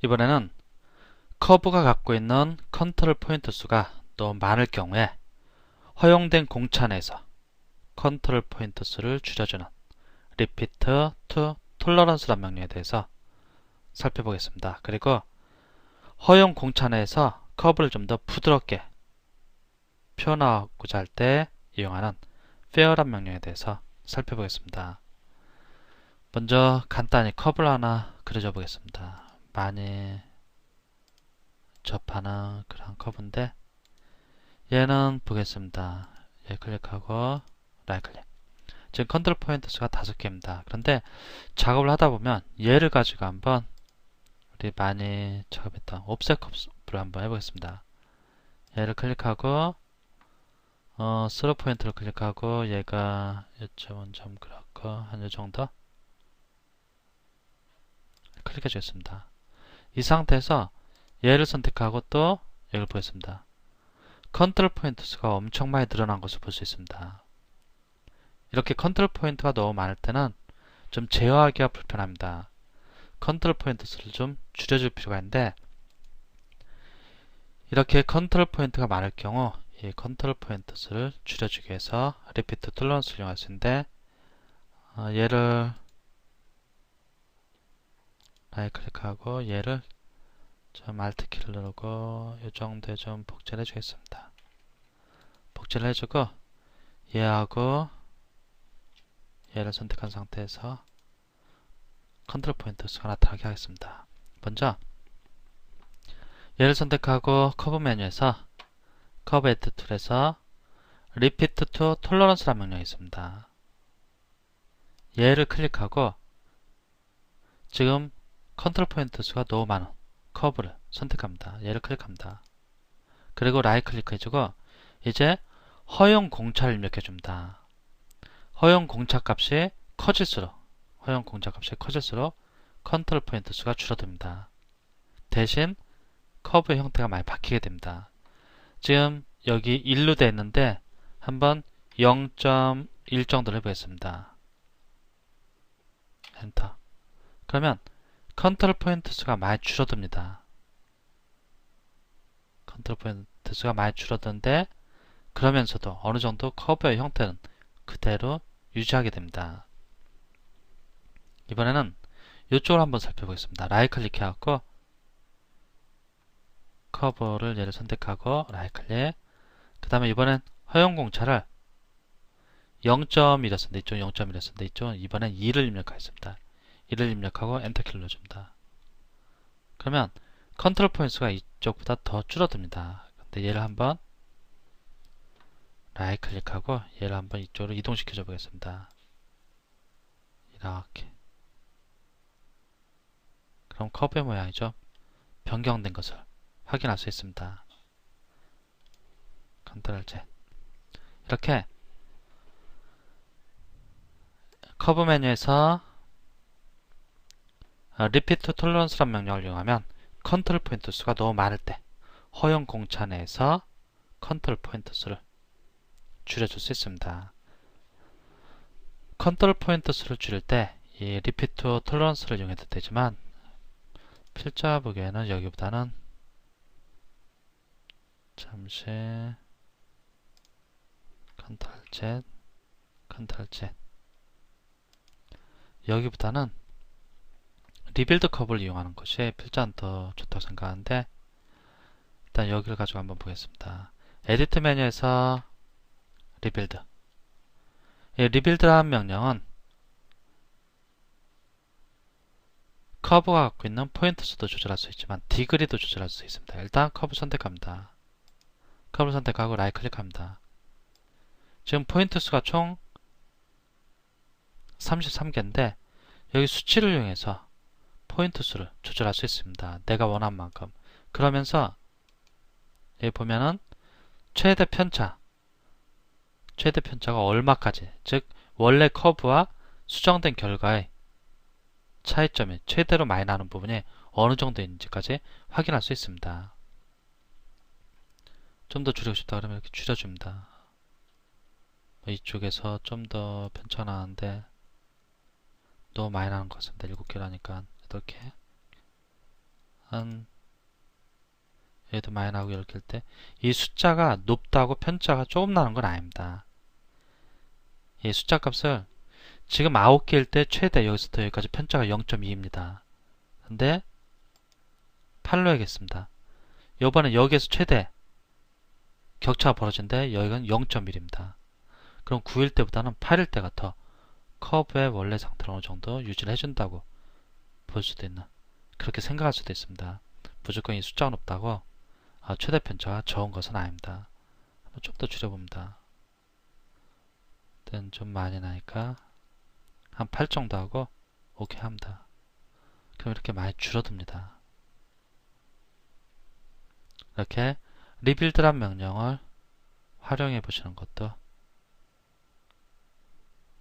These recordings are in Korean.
이번에는 커브가 갖고 있는 컨트롤 포인트 수가 너무 많을 경우에 허용된 공차 내에서 컨트롤 포인트 수를 줄여주는 repeat to tolerance란 명령에 대해서 살펴보겠습니다. 그리고 허용 공차 내에서 커브를 좀 더 부드럽게 표현하고자 할 때 이용하는 fair란 명령에 대해서 살펴보겠습니다. 먼저 간단히 커브를 하나 그려줘 보겠습니다. 많이 접하는 그런 커브인데 얘는 보겠습니다. 얘 클릭하고 라이트 클릭. 지금 컨트롤 포인트 수가 5개입니다. 그런데 작업을 하다 보면 얘를 가지고 한번 우리 많이 작업했던 옵셋 커브를 한번 해보겠습니다. 얘를 클릭하고 스로 포인트를 클릭하고 얘가 1.1점 그렇고 한 이 정도 클릭해 주겠습니다. 이 상태에서 얘를 선택하고 또 여기를 보겠습니다. 컨트롤 포인트 수가 엄청 많이 늘어난 것을 볼 수 있습니다. 이렇게 컨트롤 포인트가 너무 많을 때는 좀 제어하기가 불편합니다. 컨트롤 포인트 수를 좀 줄여줄 필요가 있는데 이렇게 컨트롤 포인트가 많을 경우 이 컨트롤 포인트 수를 줄여주기 위해서 리피트 툴런스를 이용할 수 있는데 얘를 라이트 클릭하고 얘를 좀 알트 키를 누르고 이 정도에 좀 복제를 해주겠습니다. 복제를 해주고 얘하고 얘를 선택한 상태에서 컨트롤 포인트 수가 나타나게 하겠습니다. 먼저 얘를 선택하고 커브 메뉴에서 커브 에드 툴에서 Repeat to Tolerance라는 명령이 있습니다. 얘를 클릭하고 지금 컨트롤 포인트 수가 너무 많은 커브를 선택합니다. 얘를 클릭합니다. 그리고 라이트 클릭해주고 이제 허용 공차를 입력해줍니다. 허용 공차 값이 커질수록 컨트롤 포인트 수가 줄어듭니다. 대신 커브의 형태가 많이 바뀌게 됩니다. 지금 여기 1로 되어 있는데 한번 0.1 정도를 해보겠습니다. 엔터. 그러면 컨트롤 포인트 수가 많이 줄어듭니다. 컨트롤 포인트 수가 많이 줄어드는데 그러면서도 어느 정도 커브의 형태는 그대로 유지하게 됩니다. 이번에는 이쪽을 한번 살펴보겠습니다. 라이트 클릭해갖고 커브를 얘를 선택하고 라이트 클릭. 그 다음에 이번엔 허용 공차를 0.1이었는데 이쪽은 0.1이었는데 이쪽은 이번엔 2를 입력하겠습니다. 2를 입력하고 엔터 키를 눌러줍니다. 그러면 컨트롤 포인트가 이쪽보다 더 줄어듭니다. 근데 얘를 한번 라이트 클릭하고 얘를 한번 이쪽으로 이동시켜 줘 보겠습니다. 이렇게. 그럼 커브의 모양이 좀 변경된 것을 확인할 수 있습니다. 컨트롤 Z. 이렇게 커브 메뉴에서 Repeat Tolerance란 명령을 이용하면 컨트롤 포인트 수가 너무 많을 때 허용 공차 내에서 컨트롤 포인트 수를 줄여줄 수 있습니다. 컨트롤 포인트 수를 줄일 때 이 Repeat Tolerance를 이용해도 되지만 필자 보기에는 여기보다는 잠시 컨트롤 Z, 컨트롤 Z 여기보다는 리빌드 커브를 이용하는 것이 필자는 더 좋다고 생각하는데 일단 여기를 가지고 한번 보겠습니다. 에디트 메뉴에서 리빌드. 이 리빌드라는 명령은 커브가 갖고 있는 포인트 수도 조절할 수 있지만 디그리도 조절할 수 있습니다. 일단 커브 선택합니다. 커브를 선택하고 라이트 클릭합니다. 지금 포인트 수가 총 33개인데 여기 수치를 이용해서 포인트 수를 조절할 수 있습니다. 내가 원하는 만큼. 그러면서 여기 보면은 최대 편차가 얼마까지, 즉 원래 커브와 수정된 결과의 차이점이 최대로 많이 나는 부분이 어느 정도 있는지까지 확인할 수 있습니다. 좀 더 줄이고 싶다 그러면 이렇게 줄여줍니다. 이쪽에서 좀 더 편차가 나는데 너무 많이 나는 것 같습니다. 7개라니까 8개. 한 얘도 많이 나오고 이렇게 할 때 이 숫자가 높다고 편차가 조금 나는 건 아닙니다. 이 숫자 값을 지금 9개일 때 최대 여기서부터 여기까지 편차가 0.2입니다. 근데 8로 하겠습니다. 요번에 여기에서 최대 격차가 벌어진데 여기는 0.1입니다. 그럼 9일 때보다는 8일 때가 더 커브의 원래 상태를 어느 정도 유지를 해준다고 볼 수도 있는, 그렇게 생각할 수도 있습니다. 무조건 이 숫자가 높다고 최대 편차가 적은 것은 아닙니다. 좀 더 줄여봅니다. 일단 좀 많이 나니까 한 8 정도 하고 오케이 합니다. 그럼 이렇게 많이 줄어듭니다. 이렇게 리빌드란 명령을 활용해 보시는 것도,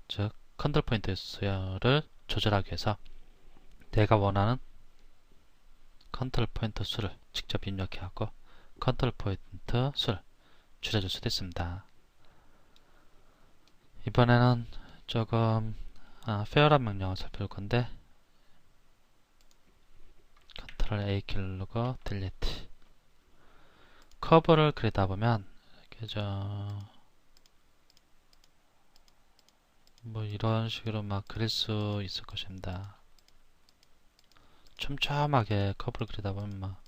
즉 컨트롤 포인트 수를 조절하기 위해서 내가 원하는 컨트롤 포인트 수를 직접 입력해 하고 컨트롤 포인트 수를 줄여줄 수도 있습니다. 이번에는 조금 페어란 명령을 살펴볼 건데, 컨트롤 A 키를 누르고 딜리트. 커브를 그리다 보면 이렇게 뭐 이런 식으로 막 그릴 수 있을 것입니다. 촘촘하게 커브를 그리다 보면 막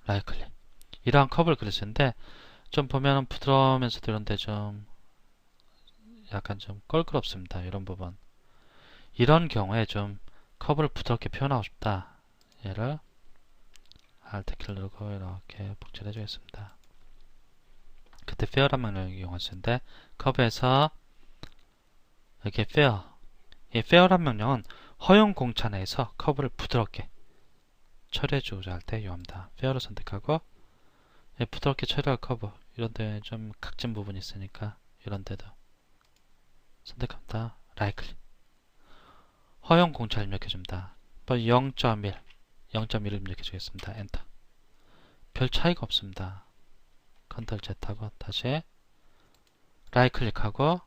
라이트 클릭, 이러한 커브를 그릴 수 있는데, 좀 보면은 부드러우면서도 이런데 좀 약간 좀 껄끄럽습니다. 이런 부분. 이런 경우에 좀 커브를 부드럽게 표현하고 싶다. 얘를 Alt 키를 누르고 이렇게 복제를 해주겠습니다. 그때 페어란 명령을 이용할 수 있는데, 커브에서 이렇게 페어, 이 페어란 명령은 허용 공차 내에서 커브를 부드럽게 처리해주고자 할 때 이용합니다. 페어를 선택하고 부드럽게 처리할 커브, 이런데 좀 각진 부분이 있으니까 이런데도 선택합니다. 라이트 클릭. 허용 공차를 입력해줍니다. 0.1, 0.1을 입력해주겠습니다. 엔터. 별 차이가 없습니다. 컨트롤 Z하고 다시 라이트 클릭하고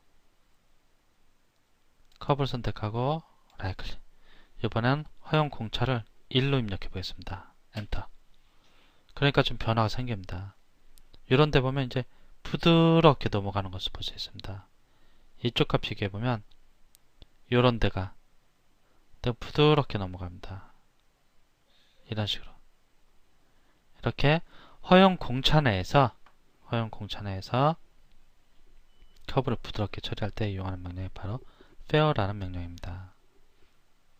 커브를 선택하고 라이트 클릭. 이번엔 허용 공차를 1로 입력해 보겠습니다. 엔터. 그러니까 좀 변화가 생깁니다. 이런 데 보면 이제 부드럽게 넘어가는 것을 볼 수 있습니다. 이쪽과 비교해 보면 이런 데가 부드럽게 넘어갑니다. 이런 식으로. 이렇게 허용 공차 내에서 커브를 부드럽게 처리할 때 이용하는 명령이 바로 페어라는 명령입니다.